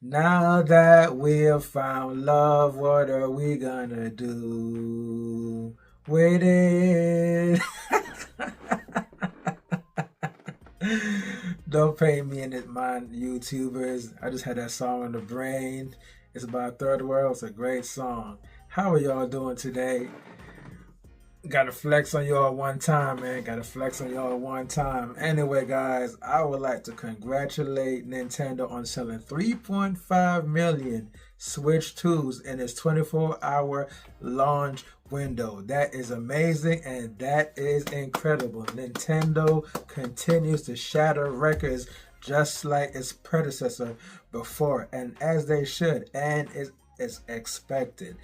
Now that we have found love, what are we gonna do with it? Don't pay me in it, mind YouTubers. I just had that song on the brain. It's about third world. It's a great song. How are y'all doing today? Gotta flex on y'all one time, man. Gotta flex on y'all one time. Anyway, guys, I would like to congratulate Nintendo on selling 3.5 million Switch 2s in its 24-hour launch window. That is amazing and that is incredible. Nintendo continues to shatter records just like its predecessor before, and as they should, and is expected.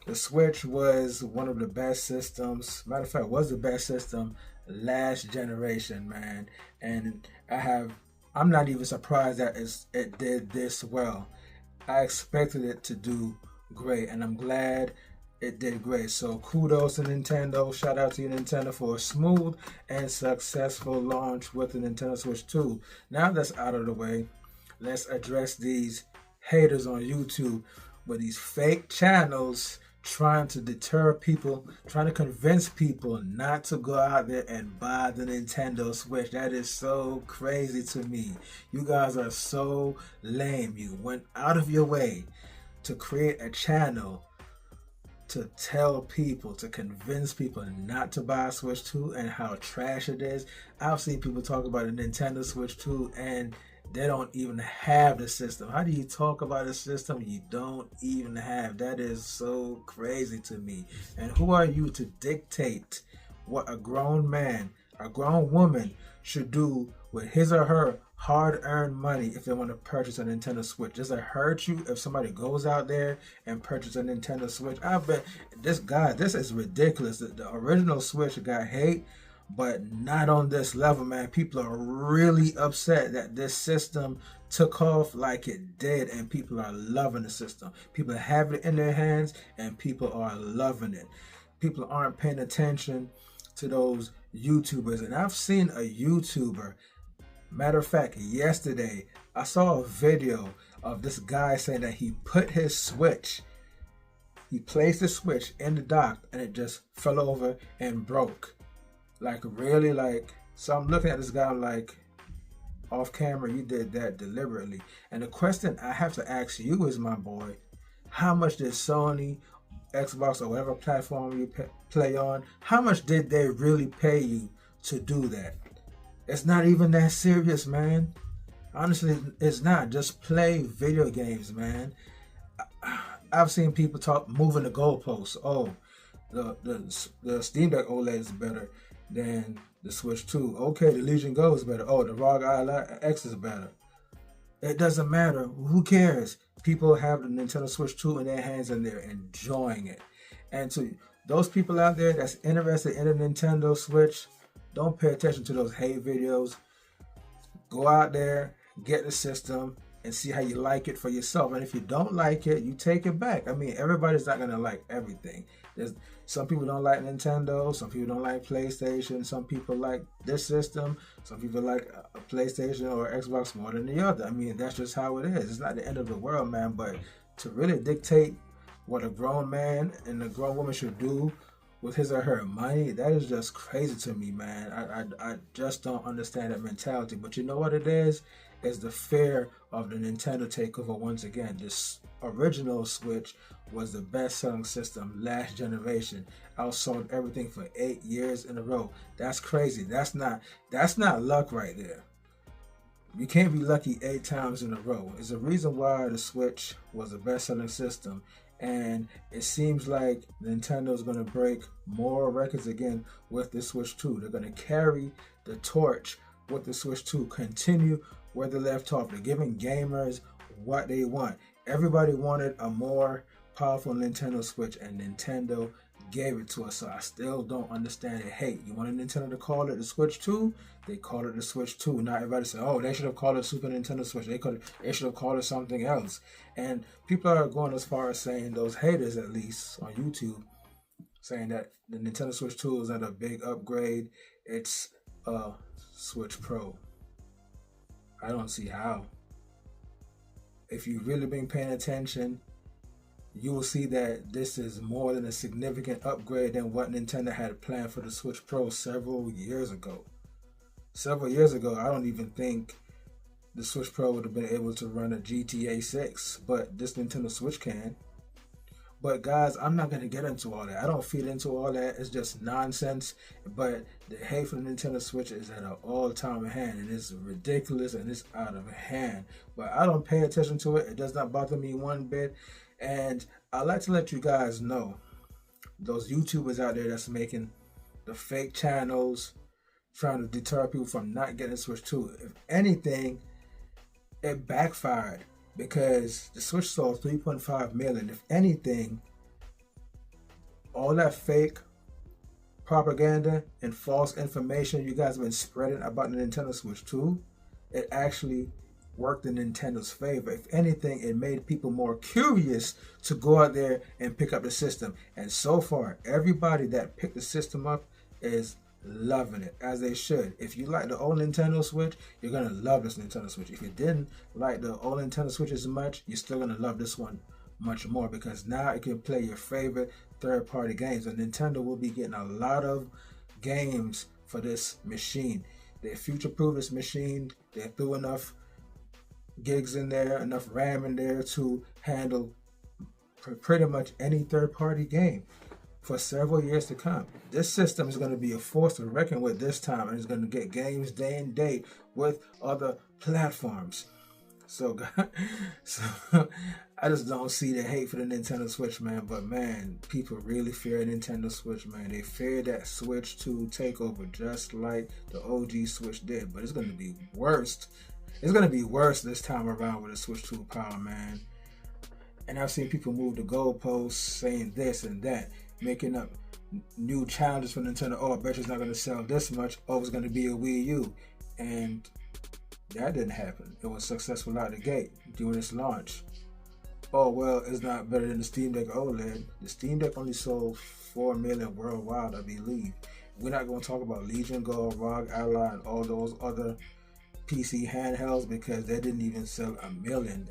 The Switch was one of the best systems. Matter of fact, was the best system last generation, man. And I'm not even surprised that it did this well. I expected it to do great, and I'm glad it did great. So kudos to Nintendo. Shout out to you, Nintendo, for a smooth and successful launch with the Nintendo Switch 2. Now that's out of the way, let's address these haters on YouTube with these fake channels trying to deter people, trying to convince people not to go out there and buy the Nintendo Switch. That is so crazy to me. You guys are so lame. You went out of your way to create a channel to tell people, to convince people not to buy a Switch 2 and how trash it is. I've seen people talk about a Nintendo Switch 2 and they don't even have the system. How do you talk about a system you don't even have? That is so crazy to me. And who are you to dictate what a grown man, a grown woman should do with his or her hard-earned money if they want to purchase a Nintendo Switch? Does it hurt you if somebody goes out there and purchases a Nintendo Switch? I bet this is ridiculous. The original Switch got hate, but not on this level, man. People are really upset that this system took off like it did, and people are loving the system. People have it in their hands, and people are loving it. People aren't paying attention to those YouTubers, and I've seen a YouTuber. Matter of fact, yesterday I saw a video of this guy saying that he put his Switch, he placed the Switch in the dock, and it just fell over and broke. Like, really? Like, so I'm looking at this guy, I'm like, off camera, you did that deliberately. And the question I have to ask you is, my boy, how much did Sony, Xbox, or whatever platform you play on, how much did they really pay you to do that? It's not even that serious, man. Honestly, it's not. Just play video games, man. I've seen people talk moving the goalposts. Oh, the Steam Deck OLED is better than the Switch 2. Okay, the Legion Go is better. Oh, the ROG Ally X is better. It doesn't matter. Who cares? People have the Nintendo Switch 2 in their hands and they're enjoying it. And to those people out there that's interested in a Nintendo Switch, don't pay attention to those hate videos. Go out there, get the system, and see how you like it for yourself. And if you don't like it, you take it back. I mean, everybody's not gonna like everything. There's some people don't like Nintendo, some people don't like PlayStation, some people like this system, some people like a PlayStation or Xbox more than the other. I mean, that's just how it is. It's not the end of the world, man. But to really dictate what a grown man and a grown woman should do with his or her money, that is just crazy to me, man. I just don't understand that mentality. But you know what it is? It's the fear of the Nintendo takeover once again. This original Switch was the best-selling system last generation. Outsold everything for 8 years in a row. That's crazy. That's not luck right there. You can't be lucky 8 times in a row. It's a reason why the Switch was the best-selling system. And it seems like Nintendo's going to break more records again with the Switch 2. They're going to carry the torch with the Switch 2. Continue where they left off. They're giving gamers what they want. Everybody wanted a more powerful Nintendo Switch, and Nintendo gave it to us. So I still don't understand it. Hey, you wanted Nintendo to call it the Switch 2? They called it the Switch 2. Now everybody said, oh, they should have called it Super Nintendo Switch. They should have called it something else. And people are going as far as saying, those haters at least on YouTube, saying that the Nintendo Switch 2 is not a big upgrade. It's a Switch Pro. I don't see how. if you've really been paying attention, you will see that this is more than a significant upgrade than what Nintendo had planned for the Switch Pro several years ago. Several years ago, I don't even think the Switch Pro would have been able to run a GTA 6, but this Nintendo Switch can. But guys, I'm not going to get into all that. I don't feed into all that. It's just nonsense. But the hate for the Nintendo Switch is at an all-time hand, and it's ridiculous and it's out of hand. But I don't pay attention to it. It does not bother me one bit. And I like to let you guys know, those YouTubers out there that's making the fake channels, trying to deter people from not getting a Switch 2. If anything, it backfired, because the Switch sold 3.5 million. If anything, all that fake propaganda and false information you guys have been spreading about the Nintendo Switch 2, it actually worked in Nintendo's favor. If anything, it made people more curious to go out there and pick up the system. And so far, everybody that picked the system up is loving it, as they should. If you like the old Nintendo Switch, you're gonna love this Nintendo Switch. If you didn't like the old Nintendo Switch as much, you're still gonna love this one much more, because now it can play your favorite third-party games, and Nintendo will be getting a lot of games for this machine. They future-proof this machine. They threw enough gigs in there, enough RAM in there to handle pretty much any third-party game for several years to come. This system is going to be a force to reckon with this time, and it's going to get games day and date with other platforms. So I just don't see the hate for the Nintendo Switch, man. But man, people really fear Nintendo Switch, man. They fear that Switch 2 takeover, just like the OG Switch did. But it's going to be worse. It's going to be worse this time around with the Switch 2 power, man. And I've seen people move the goalposts, saying this and that, making up new challenges for Nintendo. Oh, I bet it's not going to sell this much. Oh, it's going to be a Wii U. And that didn't happen. It was successful out the gate during its launch. Oh, well, it's not better than the Steam Deck OLED. The Steam Deck only sold 4 million worldwide, I believe. We're not going to talk about Legion Go, ROG Ally, and all those other PC handhelds, because they didn't even sell 1 million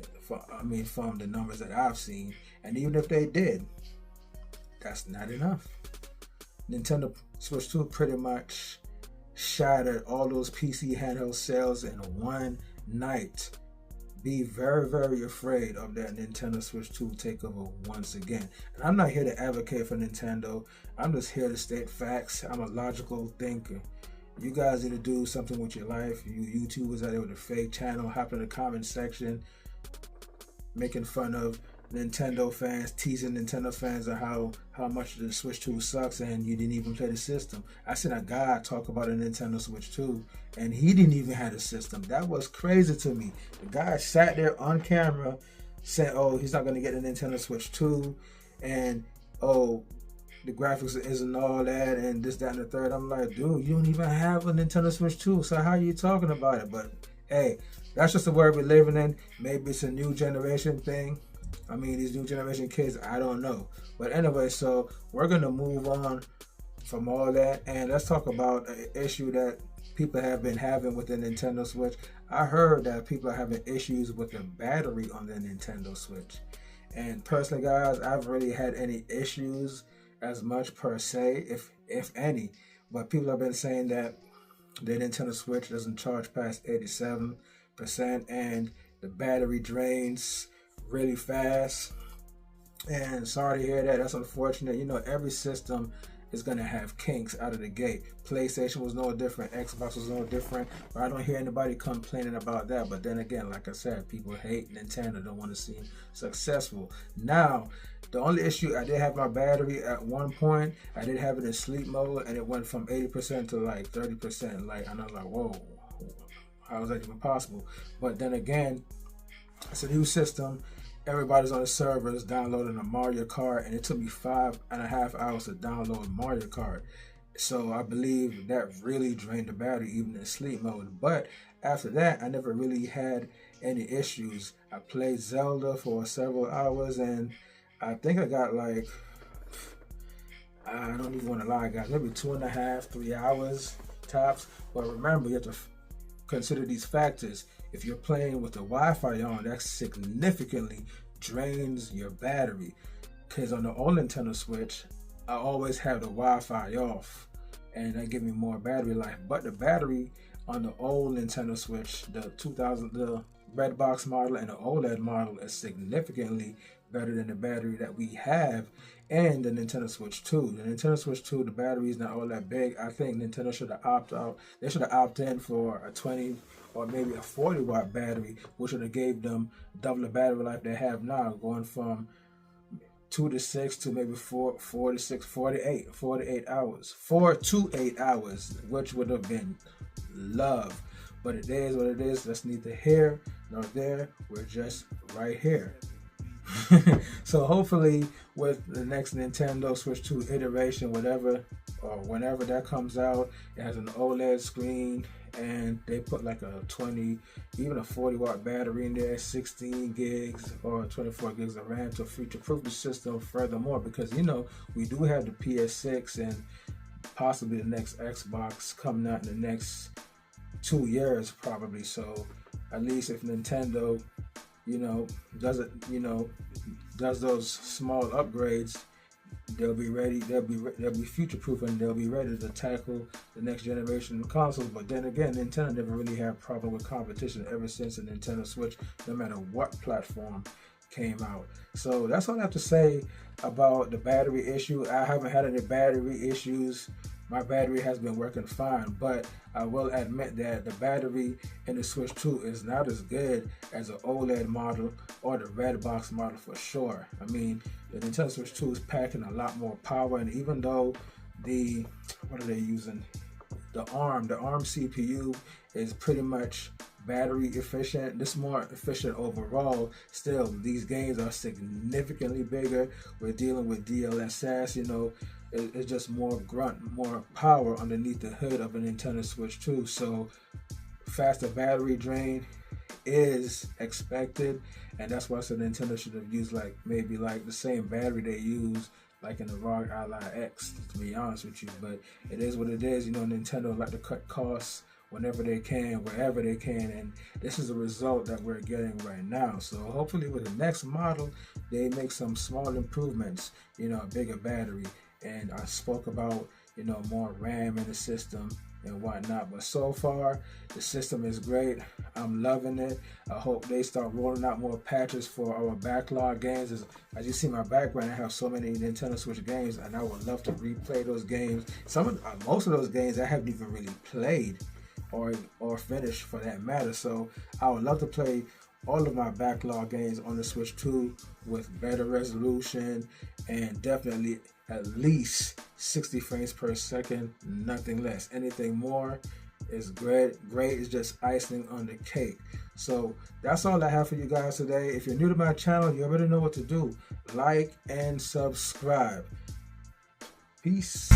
from the numbers that I've seen. And even if they did, that's not enough. Nintendo Switch 2 pretty much shattered all those PC handheld sales in one night. Be very, very afraid of that Nintendo Switch 2 takeover once again. And I'm not here to advocate for Nintendo. I'm just here to state facts. I'm a logical thinker. You guys need to do something with your life. You YouTubers out there with a fake channel, hop in the comment section making fun of Nintendo fans, teasing Nintendo fans of how much the Switch 2 sucks and you didn't even play the system. I seen a guy talk about a Nintendo Switch 2 and he didn't even have a system. That was crazy to me. The guy sat there on camera saying, oh, he's not going to get a Nintendo Switch 2 and oh, the graphics isn't all that and this, that, and the third. I'm like, dude, you don't even have a Nintendo Switch 2, so how are you talking about it? But hey, that's just the world we're living in. Maybe it's a new generation thing. I mean, these new generation kids, I don't know. But anyway, so we're going to move on from all that. And let's talk about an issue that people have been having with the Nintendo Switch. I heard that people are having issues with the battery on the Nintendo Switch. And personally, guys, I've really had any issues as much per se, if any. But people have been saying that the Nintendo Switch doesn't charge past 87% and the battery drains really fast. And sorry to hear that. That's unfortunate. You know, every system is going to have kinks out of the gate. PlayStation was no different. Xbox was no different. But I don't hear anybody complaining about that. But then again, like I said, people hate Nintendo, don't want to see them successful. Now, the only issue, I did have my battery at one point. I did have it in sleep mode, and it went from 80% to like 30%. Like, and I was like, whoa, how is that even possible? But then again, it's a new system. Everybody's on the servers downloading a Mario Kart, and it took me 5.5 hours to download Mario Kart. So I believe that really drained the battery even in sleep mode. But after that, I never really had any issues. I played Zelda for several hours, and I think I got like, I don't even want to lie, guys, maybe 2.5, 3 hours tops. But remember, you have to consider these factors. If you're playing with the Wi-Fi on, that significantly drains your battery. Because on the old Nintendo Switch, I always have the Wi-Fi off, and that give me more battery life. But the battery on the old Nintendo Switch, the red box model and the OLED model, is significantly better than the battery that we have and the Nintendo Switch 2. The Nintendo Switch 2, the battery is not all that big. I think Nintendo should have opted out. They should have opted in for a 20 or maybe a 40 watt battery, which would have gave them double the battery life they have now, going from 2 to 6 to maybe 4 to 6, 4 to 8 hours. 4 to 8 hours, which would have been love. But it is what it is. That's neither here nor there. We're just right here. So hopefully with the next Nintendo Switch 2 iteration, whatever or whenever that comes out, it has an OLED screen, and they put like a 20, even a 40 watt battery in there, 16 gigs or 24 gigs of RAM to future-proof the system furthermore, because we do have the PS6 and possibly the next Xbox coming out in the next 2 years probably. So at least if Nintendo does those small upgrades, they'll be ready. They'll be future-proof, and they'll be ready to tackle the next generation of consoles. But then again, Nintendo never really had a problem with competition ever since the Nintendo Switch, no matter what platform came out. So that's all I have to say about the battery issue. I haven't had any battery issues. My battery has been working fine, but I will admit that the battery in the Switch 2 is not as good as the OLED model or the red box model for sure. I mean, the Nintendo Switch 2 is packing a lot more power, and even though what are they using? The ARM CPU is pretty much battery efficient. This is more efficient overall. Still, these games are significantly bigger. We're dealing with DLSS, it's just more grunt, more power underneath the hood of a Nintendo Switch 2. So faster battery drain is expected, and that's why I said Nintendo should have used maybe the same battery they use like in the ROG Ally X, to be honest with you. But it is what it is. Nintendo like to cut costs whenever they can, wherever they can, and this is the result that we're getting right now. So hopefully with the next model, they make some small improvements, a bigger battery. And I spoke about, more RAM in the system and whatnot. But so far, the system is great. I'm loving it. I hope they start rolling out more patches for our backlog games. As you see my background, I have so many Nintendo Switch games, and I would love to replay those games. Most of those games I haven't even really played or finished for that matter. So I would love to play all of my backlog games on the Switch 2 with better resolution, and definitely at least 60 frames per second, nothing less. Anything more is great. It's just icing on the cake. So that's all I have for you guys today. If you're new to my channel, you already know what to do. Like and subscribe. Peace.